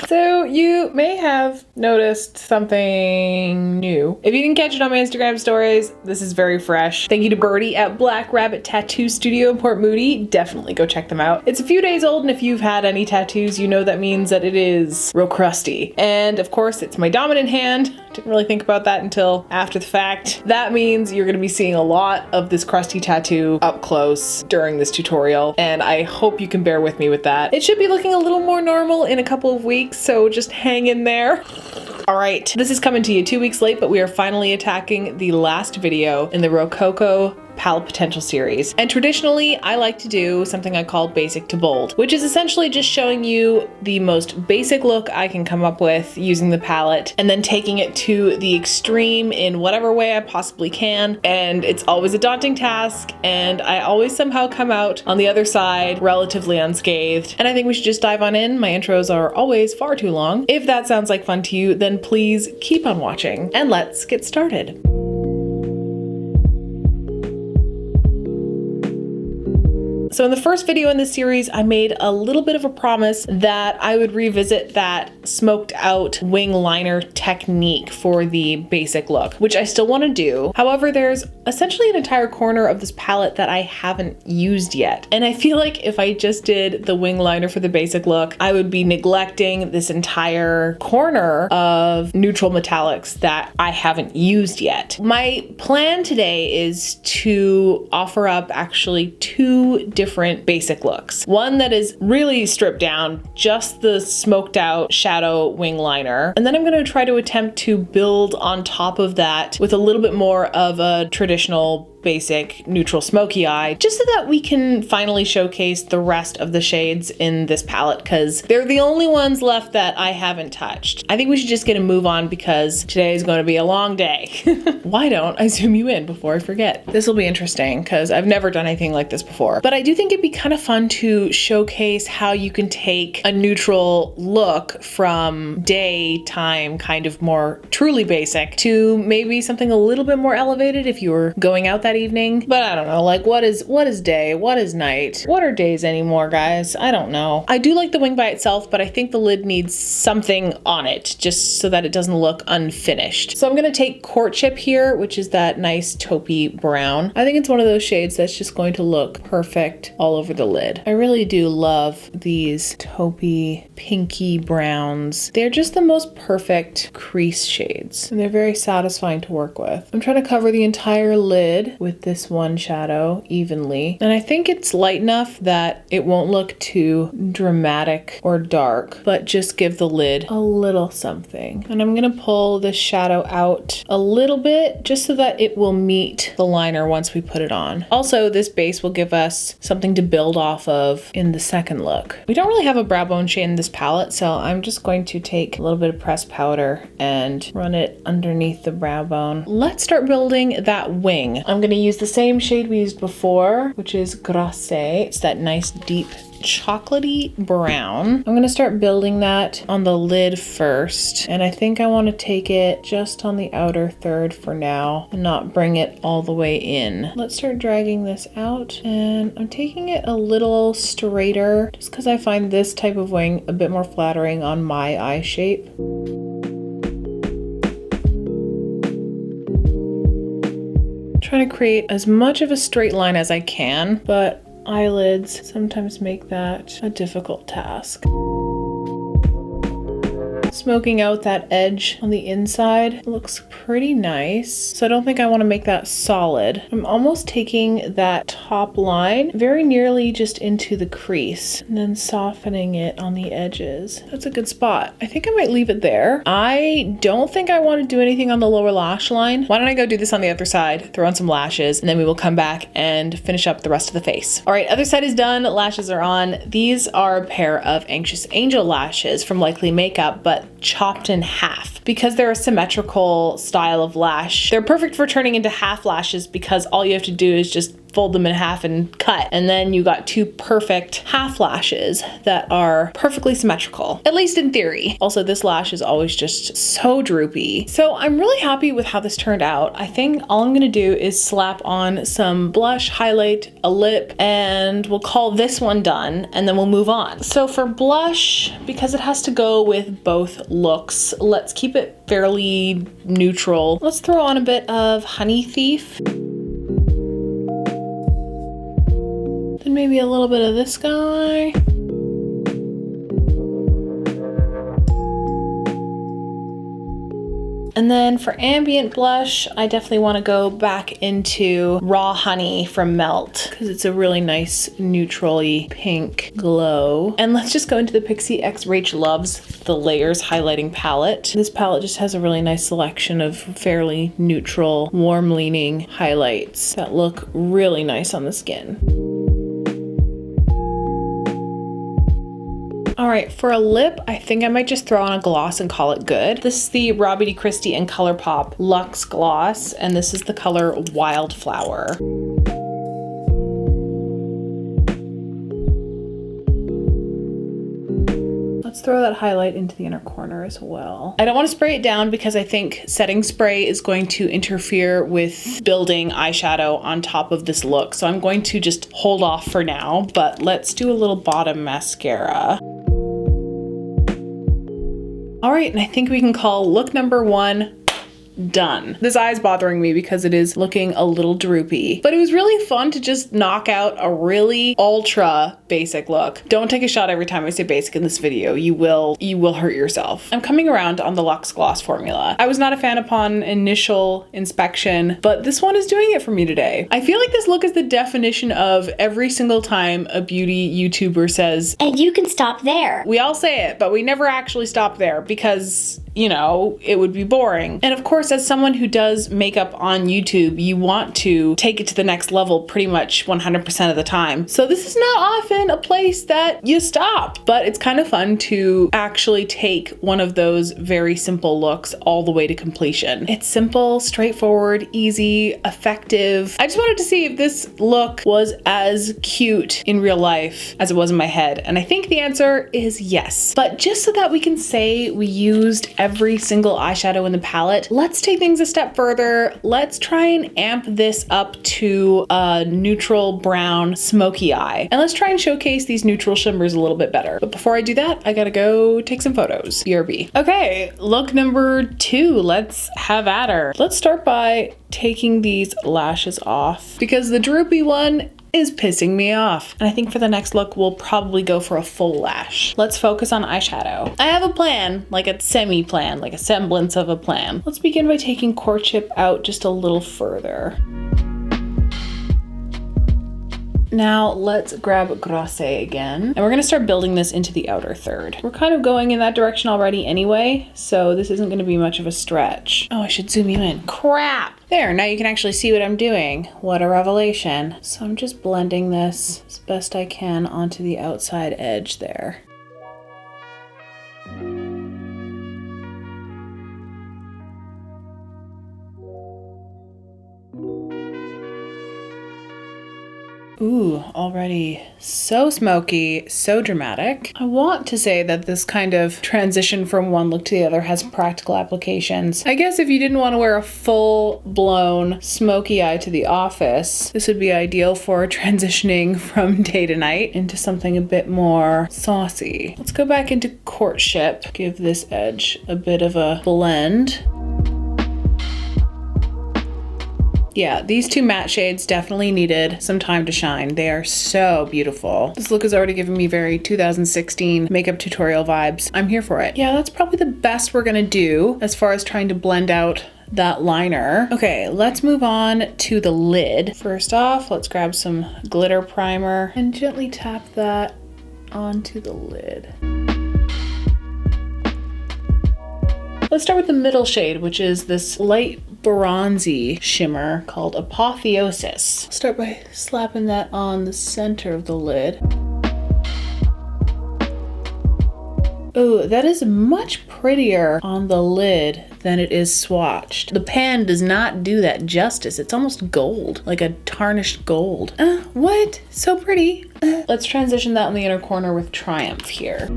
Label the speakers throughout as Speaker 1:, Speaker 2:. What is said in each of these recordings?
Speaker 1: So you may have noticed something new. If you didn't catch it on my Instagram stories, this is very fresh. Thank you to Birdie at Black Rabbit Tattoo Studio in Port Moody. Definitely go check them out. It's a few days old, and if you've had any tattoos, you know that means that it is real crusty. And of course, it's my dominant hand. Didn't really think about that until after the fact. That means you're gonna be seeing a lot of this crusty tattoo up close during this tutorial, and I hope you can bear with me with that. It should be looking a little more normal in a couple of weeks, so just hang in there. All right, this is coming to you 2 weeks late, but we are finally attacking the last video in the Rococo palette potential series. And traditionally, I like to do something I call basic to bold, which is essentially just showing you the most basic look I can come up with using the palette and then taking it to the extreme in whatever way I possibly can. And it's always a daunting task, and I always somehow come out on the other side relatively unscathed. And I think we should just dive on in. My intros are always far too long. If that sounds like fun to you, then please keep on watching and let's get started. So in the first video in this series, I made a little bit of a promise that I would revisit that smoked out wing liner technique for the basic look, which I still want to do. However, there's essentially an entire corner of this palette that I haven't used yet. And I feel like if I just did the wing liner for the basic look, I would be neglecting this entire corner of neutral metallics that I haven't used yet. My plan today is to offer up actually two different basic looks. One that is really stripped down, just the smoked out shadow wing liner. And then I'm going to try to attempt to build on top of that with a little bit more of a traditional basic neutral smoky eye, just so that we can finally showcase the rest of the shades in this palette, because they're the only ones left that I haven't touched. I think we should just get a move on because today is going to be a long day. Why don't I zoom you in before I forget? This will be interesting because I've never done anything like this before, but I do think it'd be kind of fun to showcase how you can take a neutral look from daytime, kind of more truly basic, to maybe something a little bit more elevated if you were going out that evening. But I don't know, like what is day? What is night? What are days anymore, guys? I don't know. I do like the wing by itself, but I think the lid needs something on it just so that it doesn't look unfinished. So I'm gonna take Courtship here, which is that nice taupey brown. I think it's one of those shades that's just going to look perfect all over the lid. I really do love these taupey pinky browns. They're just the most perfect crease shades, and they're very satisfying to work with. I'm trying to cover the entire lid with this one shadow evenly, and I think it's light enough that it won't look too dramatic or dark, but just give the lid a little something. And I'm gonna pull this shadow out a little bit just so that it will meet the liner once we put it on. Also, this base will give us something to build off of in the second look. We don't really have a brow bone shade in this palette, so I'm just going to take a little bit of pressed powder and run it underneath the brow bone. Let's start building that wing. I'm gonna use the same shade we used before, which is Grasse. It's that nice deep chocolatey brown. I'm gonna start building that on the lid first, and I think I want to take it just on the outer third for now and not bring it all the way in. Let's start dragging this out, and I'm taking it a little straighter just because I find this type of wing a bit more flattering on my eye shape. Trying to create as much of a straight line as I can, but eyelids sometimes make that a difficult task. Smoking out that edge on the inside looks pretty nice, so I don't think I want to make that solid. I'm almost taking that top line very nearly just into the crease and then softening it on the edges. That's a good spot. I think I might leave it there. I don't think I want to do anything on the lower lash line. Why don't I go do this on the other side, throw on some lashes, and then we will come back and finish up the rest of the face. All right, other side is done, lashes are on. These are a pair of Anxious Angel lashes from Likely Makeup, but chopped in half. Because they're a symmetrical style of lash, they're perfect for turning into half lashes because all you have to do is just fold them in half and cut. And then you got two perfect half lashes that are perfectly symmetrical, at least in theory. Also, this lash is always just so droopy. So I'm really happy with how this turned out. I think all I'm gonna do is slap on some blush, highlight, a lip, and we'll call this one done, and then we'll move on. So for blush, because it has to go with both looks, let's keep it fairly neutral. Let's throw on a bit of Honey Thief. Then maybe a little bit of this guy. And then for ambient blush, I definitely want to go back into Raw Honey from Melt because it's a really nice neutrally pink glow. And let's just go into the Pixie X Rach Loves the Layers highlighting palette. This palette just has a really nice selection of fairly neutral, warm leaning highlights that look really nice on the skin. All right, for a lip, I think I might just throw on a gloss and call it good. This is the Robbie D. Christie and ColourPop Luxe Gloss, and this is the color Wildflower. Let's throw that highlight into the inner corner as well. I don't want to spray it down because I think setting spray is going to interfere with building eyeshadow on top of this look. So I'm going to just hold off for now, but let's do a little bottom mascara. All right, and I think we can call look number 1 done. This eye is bothering me because it is looking a little droopy, but it was really fun to just knock out a really ultra basic look. Don't take a shot every time I say basic in this video. You will hurt yourself. I'm coming around on the Luxe Gloss formula. I was not a fan upon initial inspection, but this one is doing it for me today. I feel like this look is the definition of every single time a beauty YouTuber says,
Speaker 2: and you can stop there.
Speaker 1: We all say it, but we never actually stop there because, you know, it would be boring. And of course, as someone who does makeup on YouTube, you want to take it to the next level pretty much 100% of the time. So this is not often a place that you stop, but it's kind of fun to actually take one of those very simple looks all the way to completion. It's simple, straightforward, easy, effective. I just wanted to see if this look was as cute in real life as it was in my head. And I think the answer is yes. But just so that we can say we used every single eyeshadow in the palette, let's take things a step further. Let's try and amp this up to a neutral brown smoky eye. And let's try and showcase these neutral shimmers a little bit better. But before I do that, I gotta go take some photos. BRB. Okay, look number 2. Let's have at her. Let's start by taking these lashes off because the droopy one is pissing me off. And I think for the next look, we'll probably go for a full lash. Let's focus on eyeshadow. I have a plan, like a semi-plan, like a semblance of a plan. Let's begin by taking Courtship out just a little further. Now let's grab Grosse again. And we're gonna start building this into the outer third. We're kind of going in that direction already anyway, so this isn't gonna be much of a stretch. Oh, I should zoom you in. Crap! There, now you can actually see what I'm doing. What a revelation. So I'm just blending this as best I can onto the outside edge there. Ooh, already so smoky, so dramatic. I want to say that this kind of transition from one look to the other has practical applications. I guess if you didn't want to wear a full-blown smoky eye to the office, this would be ideal for transitioning from day to night into something a bit more saucy. Let's go back into Courtship, give this edge a bit of a blend. Yeah, these two matte shades definitely needed some time to shine. They are so beautiful. This look has already given me very 2016 makeup tutorial vibes. I'm here for it. Yeah, that's probably the best we're gonna do as far as trying to blend out that liner. Okay, let's move on to the lid. First off, let's grab some glitter primer and gently tap that onto the lid. Let's start with the middle shade, which is this light bronzy shimmer called Apotheosis. Start by slapping that on the center of the lid. Oh, that is much prettier on the lid than it is swatched. The pan does not do that justice. It's almost gold, like a tarnished gold. What? So pretty. Let's transition that in the inner corner with Triumph here.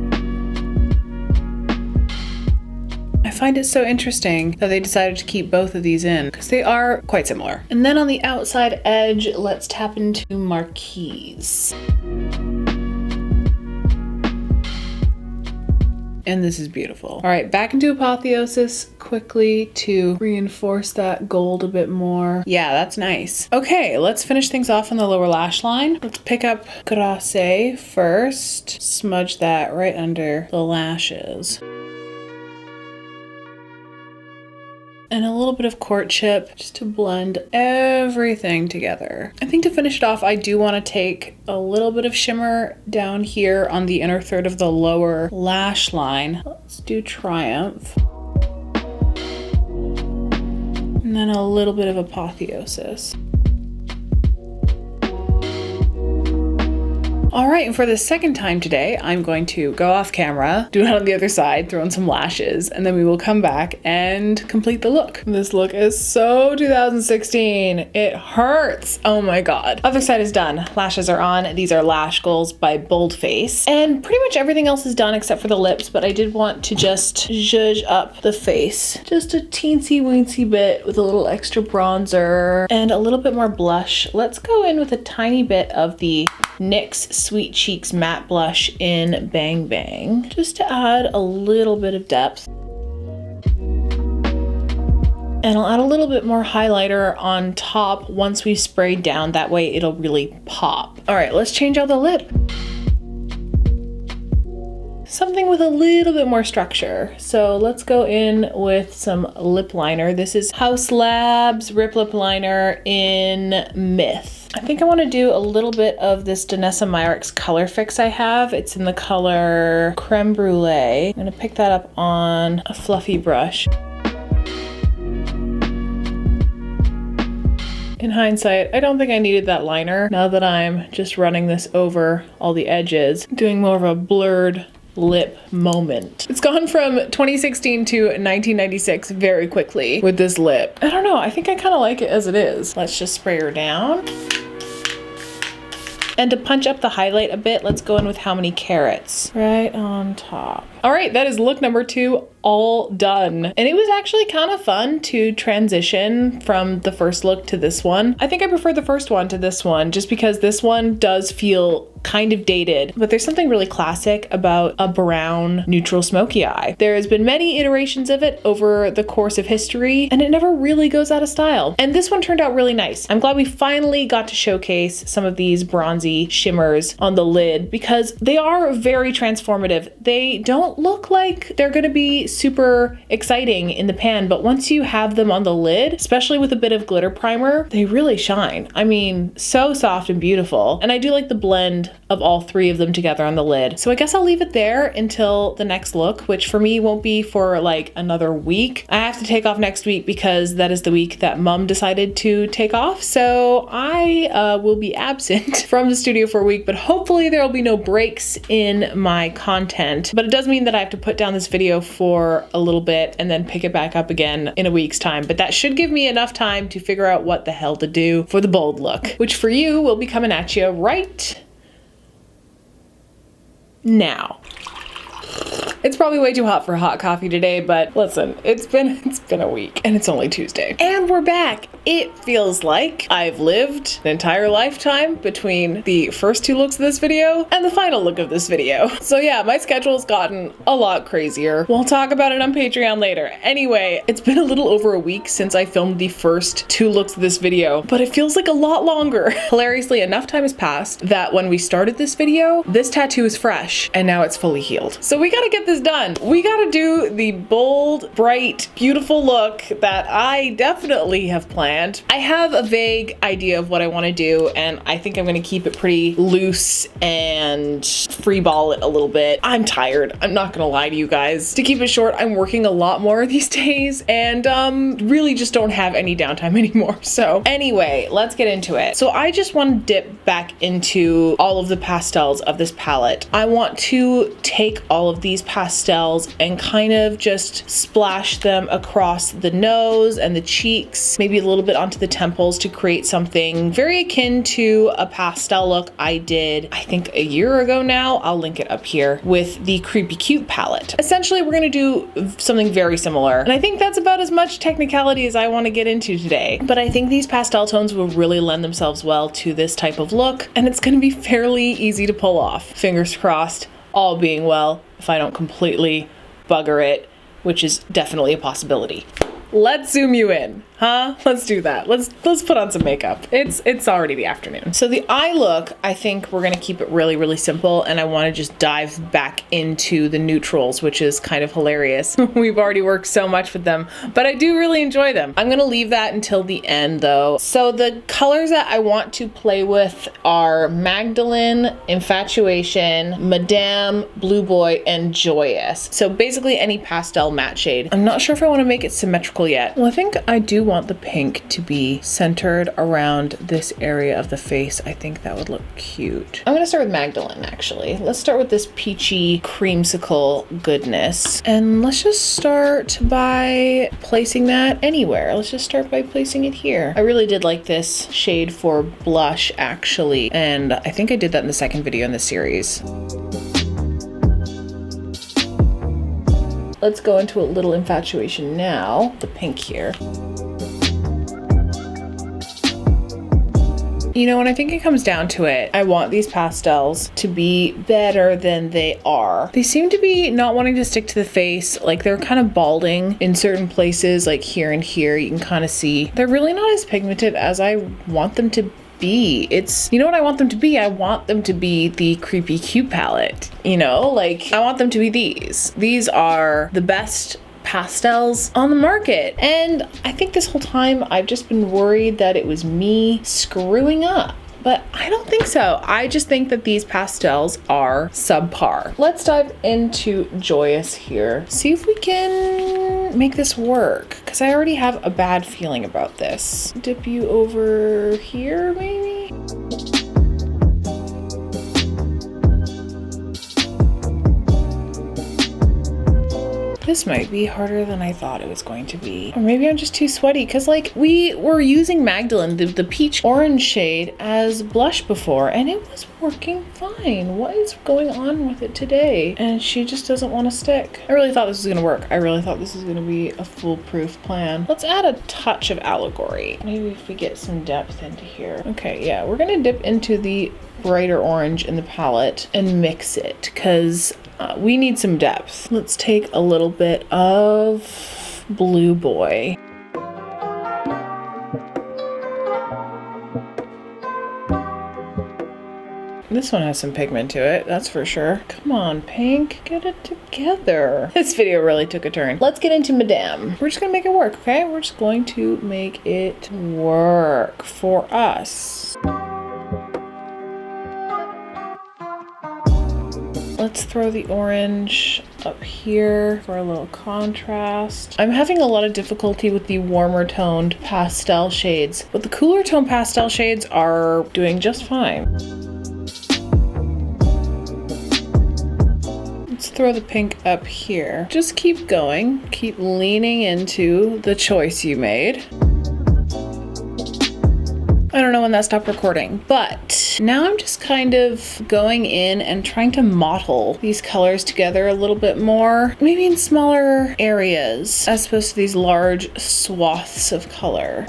Speaker 1: I find it so interesting that they decided to keep both of these in because they are quite similar. And then on the outside edge, let's tap into Marquise. And this is beautiful. All right, back into Apotheosis quickly to reinforce that gold a bit more. Yeah, that's nice. Okay, let's finish things off on the lower lash line. Let's pick up Grasse first. Smudge that right under the lashes. And a little bit of Courtship just to blend everything together. I think to finish it off, I do want to take a little bit of shimmer down here on the inner third of the lower lash line. Let's do Triumph. And then a little bit of Apotheosis. All right, and for the second time today, I'm going to go off camera, do it on the other side, throw in some lashes, and then we will come back and complete the look. This look is so 2016. It hurts. Oh my God. Other side is done. Lashes are on. These are Lash Goals by Boldface. And pretty much everything else is done except for the lips, but I did want to just zhuzh up the face. Just a teensy weensy bit with a little extra bronzer and a little bit more blush. Let's go in with a tiny bit of the NYX Sweet Cheeks matte blush in Bang Bang, just to add a little bit of depth. And I'll add a little bit more highlighter on top once we've sprayed down, that way it'll really pop. All right, let's change out the lip. Something with a little bit more structure. So let's go in with some lip liner. This is Haus Labs Rip Lip Liner in Myth. I think I want to do a little bit of this Danessa Myricks color fix I have. It's in the color Creme Brulee. I'm going to pick that up on a fluffy brush. In hindsight, I don't think I needed that liner. Now that I'm just running this over all the edges, doing more of a blurred lip moment. It's gone from 2016 to 1996 very quickly with this lip. I don't know, I think I kind of like it as it is. Let's just spray her down. And to punch up the highlight a bit, let's go in with How Many Carrots right on top. All right, that is look number 2 all done. And it was actually kind of fun to transition from the first look to this one. I think I prefer the first one to this one just because this one does feel kind of dated, but there's something really classic about a brown neutral smoky eye. There has been many iterations of it over the course of history and it never really goes out of style. And this one turned out really nice. I'm glad we finally got to showcase some of these bronzy shimmers on the lid because they are very transformative. They don't look like they're gonna be super exciting in the pan, but once you have them on the lid, especially with a bit of glitter primer, they really shine. I mean, so soft and beautiful. And I do like the blend of all 3 of them together on the lid. So I guess I'll leave it there until the next look, which for me won't be for like another week. I have to take off next week because that is the week that Mom decided to take off. So I will be absent from the studio for a week, but hopefully there will be no breaks in my content. But it does mean that I have to put down this video for a little bit and then pick it back up again in a week's time. But that should give me enough time to figure out what the hell to do for the bold look, which for you will be coming at you right now. It's probably way too hot for hot coffee today, but listen, it's been a week and it's only Tuesday. And we're back. It feels like I've lived an entire lifetime between the first 2 looks of this video and the final look of this video. So yeah, my schedule's gotten a lot crazier. We'll talk about it on Patreon later. Anyway, it's been a little over a week since I filmed the first 2 looks of this video, but it feels like a lot longer. Hilariously, enough time has passed that when we started this video, this tattoo is fresh and now it's fully healed. So we gotta get this done. We gotta do the bold, bright, beautiful look that I definitely have planned. I have a vague idea of what I want to do, and I think I'm going to keep it pretty loose and freeball it a little bit. I'm tired. I'm not going to lie to you guys. To keep it short, I'm working a lot more these days and really just don't have any downtime anymore. So anyway, let's get into it. So I just want to dip back into all of the pastels of this palette. I want to take all of these pastels pastels and kind of just splash them across the nose and the cheeks, maybe a little bit onto the temples to create something very akin to a pastel look I did, I think a year ago now. I'll link it up here with the Creepy Cute palette. Essentially, we're gonna do something very similar. And I think that's about as much technicality as I wanna get into today. But I think these pastel tones will really lend themselves well to this type of look, and it's gonna be fairly easy to pull off. Fingers crossed, all being well, if I don't completely bugger it, which is definitely a possibility. Let's zoom you in, huh? Let's do that. Let's put on some makeup. It's already the afternoon. So the eye look, I think we're gonna keep it really, really simple, and I wanna just dive back into the neutrals, which is kind of hilarious. We've already worked so much with them, but I do really enjoy them. I'm gonna leave that until the end though. So the colors that I want to play with are Magdalene, Infatuation, Madame, Blue Boy, and Joyous. So basically any pastel matte shade. I'm not sure if I wanna make it symmetrical yet. Well, I think I do want the pink to be centered around this area of the face. I think that would look cute. I'm gonna start with Magdalene, actually. Let's start with this peachy creamsicle goodness. And let's just start by placing that anywhere. Let's just start by placing it here. I really did like this shade for blush, actually. And I think I did that in the second video in this series. Let's go into a little Infatuation now, the pink here. You know, when I think it comes down to it, I want these pastels to be better than they are. They seem to be not wanting to stick to the face, like they're kind of balding in certain places, like here and here, you can kind of see. They're really not as pigmented as I want them to be. It's, you know what I want them to be? I want them to be the Creepy Cute palette, you know? Like, I want them to be these. These are the best pastels on the market. And I think this whole time I've just been worried that it was me screwing up. But I don't think so. I just think that these pastels are subpar. Let's dive into Joyous here. See if we can make this work, because I already have a bad feeling about this. Dip you over here, maybe? This might be harder than I thought it was going to be. Or maybe I'm just too sweaty, because like we were using Magdalene, the peach orange shade, as blush before, and it was working fine. What is going on with it today? And she just doesn't want to stick. I really thought this was gonna work. I really thought this was gonna be a foolproof plan. Let's add a touch of allegory. Maybe if we get some depth into here. Okay, yeah, we're gonna dip into the brighter orange in the palette and mix it, because we need some depth. Let's take a little bit of Blue Boy. This one has some pigment to it, that's for sure. Come on, pink, get it together. This video really took a turn. Let's get into Madame. We're just gonna make it work, okay? We're just going to make it work for us. Let's throw the orange up here for a little contrast. I'm having a lot of difficulty with the warmer toned pastel shades, but the cooler toned pastel shades are doing just fine. Let's throw the pink up here. Just keep going. Keep leaning into the choice you made. I don't know when that stopped recording, but now I'm just kind of going in and trying to model these colors together a little bit more, maybe in smaller areas, as opposed to these large swaths of color.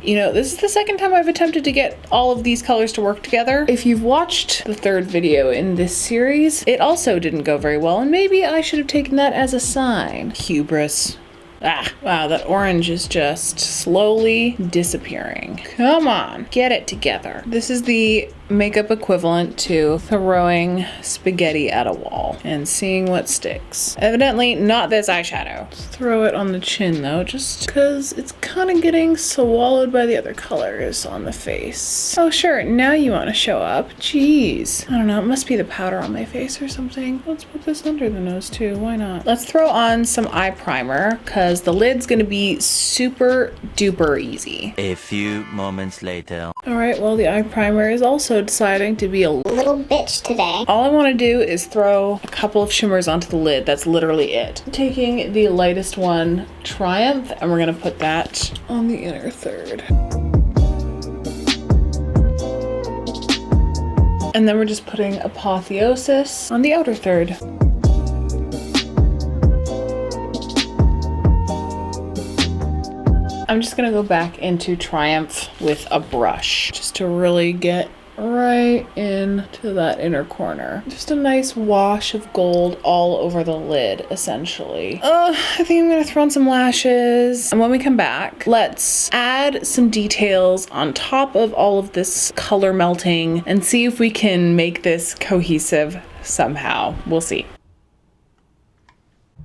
Speaker 1: You know, this is the second time I've attempted to get all of these colors to work together. If you've watched the third video in this series, it also didn't go very well, and maybe I should have taken that as a sign. Hubris. Ah, wow, that orange is just slowly disappearing. Come on, get it together. This is the makeup equivalent to throwing spaghetti at a wall and seeing what sticks. Evidently not this eyeshadow. Let's throw it on the chin though, just because it's kind of getting swallowed by the other colors on the face. Oh sure, now you want to show up. Jeez. I don't know, it must be the powder on my face or something. Let's put this under the nose too, why not? Let's throw on some eye primer, because the lid's gonna be super duper easy.
Speaker 2: A few moments later.
Speaker 1: All right, well the eye primer is also also deciding to be a
Speaker 2: little bitch today.
Speaker 1: All I want to do is throw a couple of shimmers onto the lid. That's literally it. I'm taking the lightest one, Triumph, and we're going to put that on the inner third. And then we're just putting Apotheosis on the outer third. I'm just gonna go back into Triumph with a brush just to really get right into that inner corner. Just a nice wash of gold all over the lid, essentially. I think I'm gonna throw on some lashes. And when we come back, let's add some details on top of all of this color melting and see if we can make this cohesive somehow. We'll see.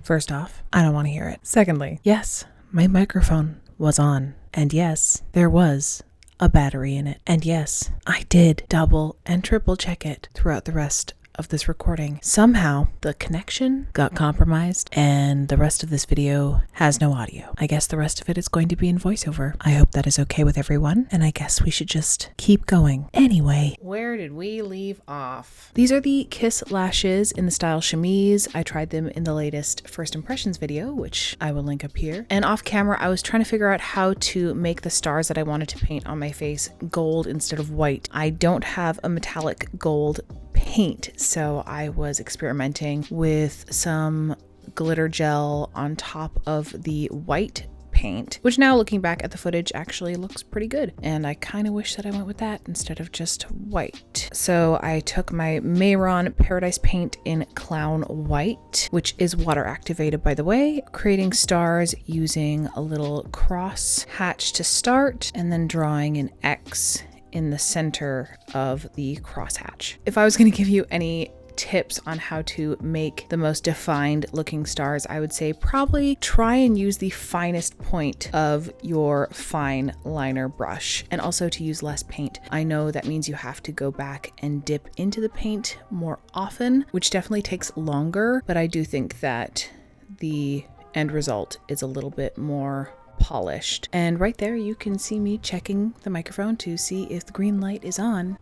Speaker 3: First off, I don't want to hear it. Secondly, yes, my microphone was on. And yes, there was a battery in it. And yes, I did double and triple check it throughout the rest of this recording. Somehow the connection got compromised and the rest of this video has no audio. I guess the rest of it is going to be in voiceover. I hope that is okay with everyone, and I guess we should just keep going. Anyway, where did we leave off? These are the Kiss lashes in the style chemise. I tried them in the latest first impressions video, which I will link up here. And off camera, I was trying to figure out how to make the stars that I wanted to paint on my face gold instead of white. I don't have a metallic gold paint, so I was experimenting with some glitter gel on top of the white paint, which now looking back at the footage actually looks pretty good, and I kind of wish that I went with that instead of just white. So I took my Mayron Paradise paint in Clown White, which is water activated, by the way, creating stars using a little cross hatch to start and then drawing an X in the center of the crosshatch. If I was going to give you any tips on how to make the most defined looking stars, I would say probably try and use the finest point of your fine liner brush, and also to use less paint. I know that means you have to go back and dip into the paint more often, which definitely takes longer, but I do think that the end result is a little bit more polished. And right there you can see me checking the microphone to see if the green light is on.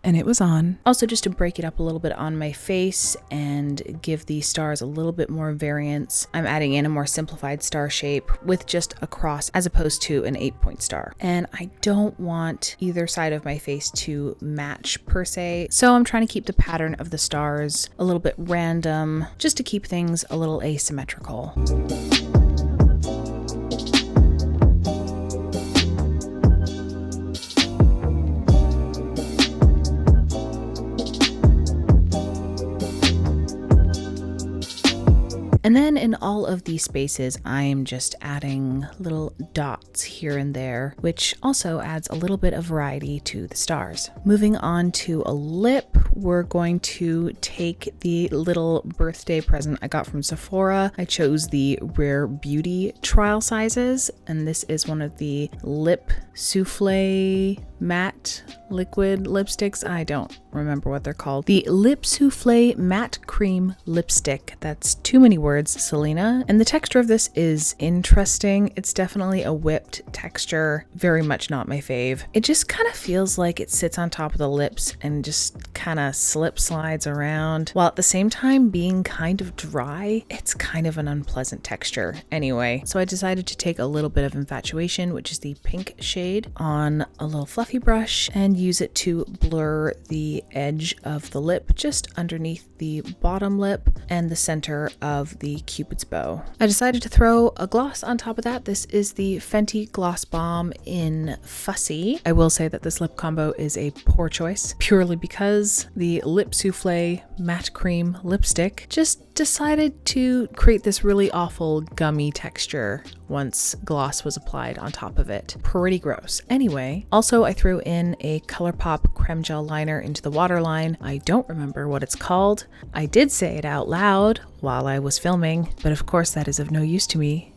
Speaker 3: And it was on. Also, just to break it up a little bit on my face and give the stars a little bit more variance, I'm adding in a more simplified star shape with just a cross as opposed to an 8-point star. And I don't want either side of my face to match per se, so I'm trying to keep the pattern of the stars a little bit random just to keep things a little asymmetrical. And then in all of these spaces, I'm just adding little dots here and there, which also adds a little bit of variety to the stars. Moving on to a lip, we're going to take the little birthday present I got from Sephora. I chose the Rare Beauty trial sizes, and this is one of the Lip Souffle matte liquid lipsticks. I don't remember what they're called. The Lip Souffle Matte Cream Lipstick. That's too many words, Selena. And the texture of this is interesting. It's definitely a whipped texture. Very much not my fave. It just kind of feels like it sits on top of the lips and just kind of slides around, while at the same time being kind of dry. It's kind of an unpleasant texture. Anyway, so I decided to take a little bit of Infatuation, which is the pink shade, on a little fluffy brush and use it to blur the edge of the lip just underneath the bottom lip and the center of the Cupid's bow. I decided to throw a gloss on top of that. This is the Fenty Gloss Bomb in Fussy. I will say that this lip combo is a poor choice purely because the Lip Souffle Matte Cream Lipstick just decided to create this really awful gummy texture once gloss was applied on top of it. Pretty gross. Anyway, also I threw in a ColourPop creme gel liner into the waterline. I don't remember what it's called. I did say it out loud while I was filming, but of course that is of no use to me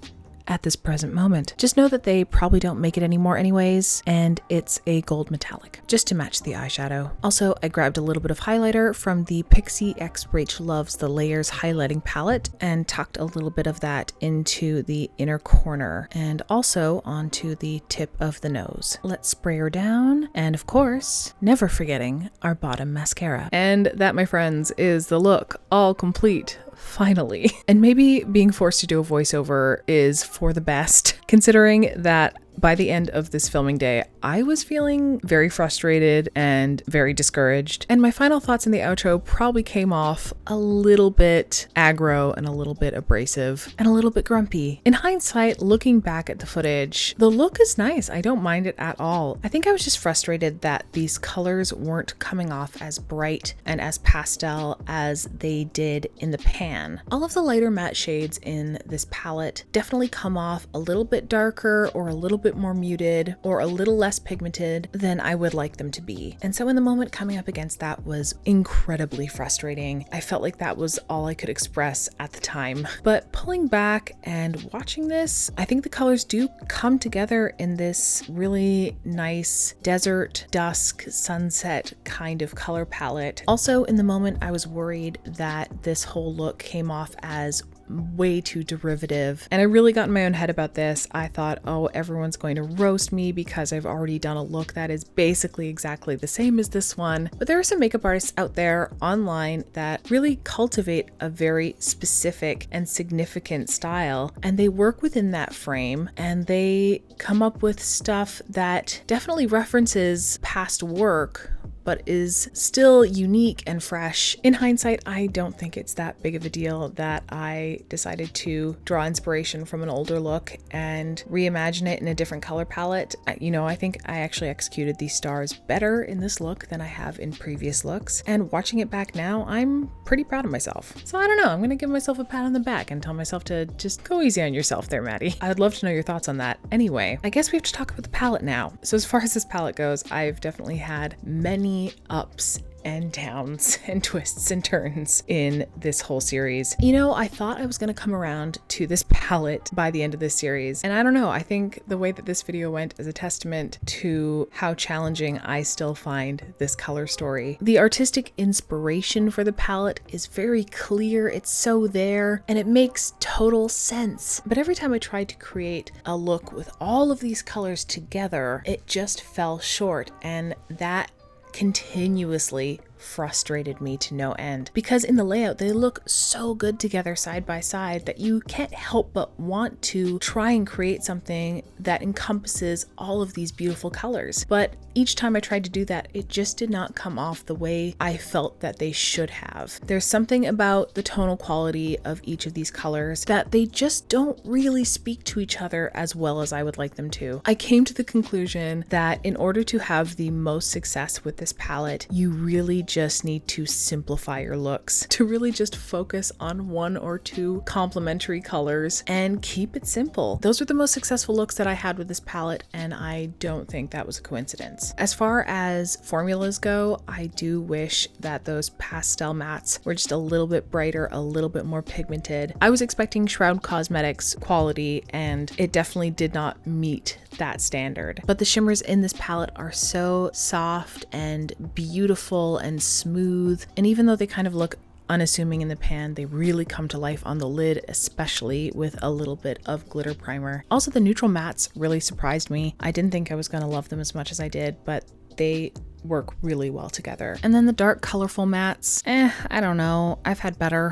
Speaker 3: at this present moment. Just know that they probably don't make it anymore anyways, and it's a gold metallic, just to match the eyeshadow. Also, I grabbed a little bit of highlighter from the Pixie X Rach Loves the Layers highlighting palette and tucked a little bit of that into the inner corner and also onto the tip of the nose. Let's spray her down, and of course, never forgetting our bottom mascara. And that, my friends, is the look all complete. Finally. And maybe being forced to do a voiceover is for the best, considering that by the end of this filming day, I was feeling very frustrated and very discouraged. And my final thoughts in the outro probably came off a little bit aggro and a little bit abrasive and a little bit grumpy. In hindsight, looking back at the footage, the look is nice. I don't mind it at all. I think I was just frustrated that these colors weren't coming off as bright and as pastel as they did in the pan. All of the lighter matte shades in this palette definitely come off a little bit darker or a little bit more muted or a little less pigmented than I would like them to be. And so in the moment, coming up against that was incredibly frustrating. I felt like that was all I could express at the time. But pulling back and watching this, I think the colors do come together in this really nice desert, dusk, sunset kind of color palette. Also, in the moment, I was worried that this whole look came off as way too derivative. And I really got in my own head about this. I thought, oh, everyone's going to roast me because I've already done a look that is basically exactly the same as this one. But there are some makeup artists out there online that really cultivate a very specific and significant style, and they work within that frame and they come up with stuff that definitely references past work but is still unique and fresh. In hindsight, I don't think it's that big of a deal that I decided to draw inspiration from an older look and reimagine it in a different color palette. I think I actually executed these stars better in this look than I have in previous looks. And watching it back now, I'm pretty proud of myself. So I don't know, I'm gonna give myself a pat on the back and tell myself to just go easy on yourself there, Maddie. I'd love to know your thoughts on that. Anyway, I guess we have to talk about the palette now. So as far as this palette goes, I've definitely had many ups and downs and twists and turns in this whole series. I thought I was going to come around to this palette by the end of this series. And I don't know, I think the way that this video went is a testament to how challenging I still find this color story. The artistic inspiration for the palette is very clear. It's so there and it makes total sense. But every time I tried to create a look with all of these colors together, it just fell short. And that continuously frustrated me to no end, because in the layout they look so good together side by side that you can't help but want to try and create something that encompasses all of these beautiful colors. But each time I tried to do that, it just did not come off the way I felt that they should have. There's something about the tonal quality of each of these colors that they just don't really speak to each other as well as I would like them to. I came to the conclusion that in order to have the most success with this palette, you really just need to simplify your looks, to really just focus on one or two complementary colors and keep it simple. Those are the most successful looks that I had with this palette, and I don't think that was a coincidence. As far as formulas go, I do wish that those pastel mattes were just a little bit brighter, a little bit more pigmented. I was expecting Shroud Cosmetics quality, and it definitely did not meet that standard. But the shimmers in this palette are so soft and beautiful and smooth, and even though they kind of look unassuming in the pan, they really come to life on the lid, especially with a little bit of glitter primer. Also, the neutral mattes really surprised me. I didn't think I was going to love them as much as I did, but they work really well together. And then the dark colorful mattes, I don't know. I've had better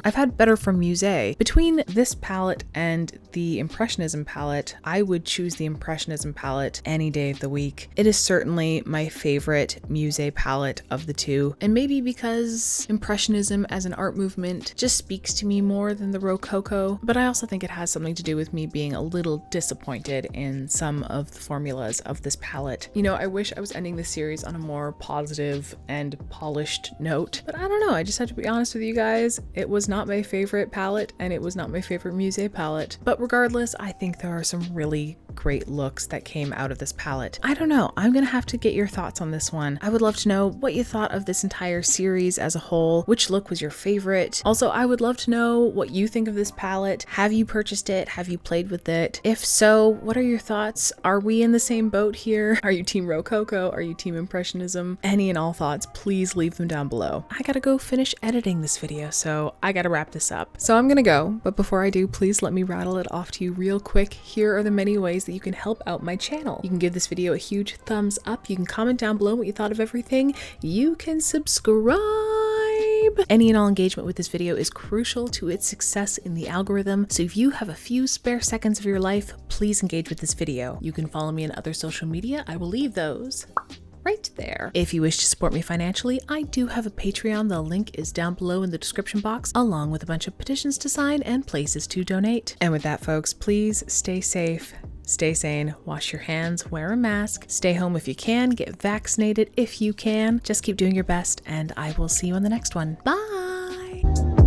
Speaker 3: from Musée. Between this palette and the Impressionism palette, I would choose the Impressionism palette any day of the week. It is certainly my favorite Musée palette of the two, and maybe because Impressionism as an art movement just speaks to me more than the Rococo, but I also think it has something to do with me being a little disappointed in some of the formulas of this palette. I wish I was ending this series on a more positive and polished note. But I don't know, I just have to be honest with you guys. It was not my favorite palette, and it was not my favorite Musée palette. But regardless, I think there are some really great looks that came out of this palette. I don't know, I'm gonna have to get your thoughts on this one. I would love to know what you thought of this entire series as a whole. Which look was your favorite? Also, I would love to know what you think of this palette. Have you purchased it? Have you played with it? If so, what are your thoughts? Are we in the same boat here? Are you team Rococo? Are you team Impressionism? Any and all thoughts, please leave them down below. I gotta go finish editing this video, so I gotta wrap this up. So I'm gonna go, but before I do, please let me rattle it off to you real quick. Here are the many ways that you can help out my channel. You can give this video a huge thumbs up. You can comment down below what you thought of everything. You can subscribe. Any and all engagement with this video is crucial to its success in the algorithm, so if you have a few spare seconds of your life, please engage with this video. You can follow me on other social media. I will leave those right there. If you wish to support me financially, I do have a Patreon. The link is down below in the description box, along with a bunch of petitions to sign and places to donate. And with that, folks, please stay safe, stay sane, wash your hands, wear a mask, stay home if you can, get vaccinated if you can. Just keep doing your best, and I will see you on the next one. Bye!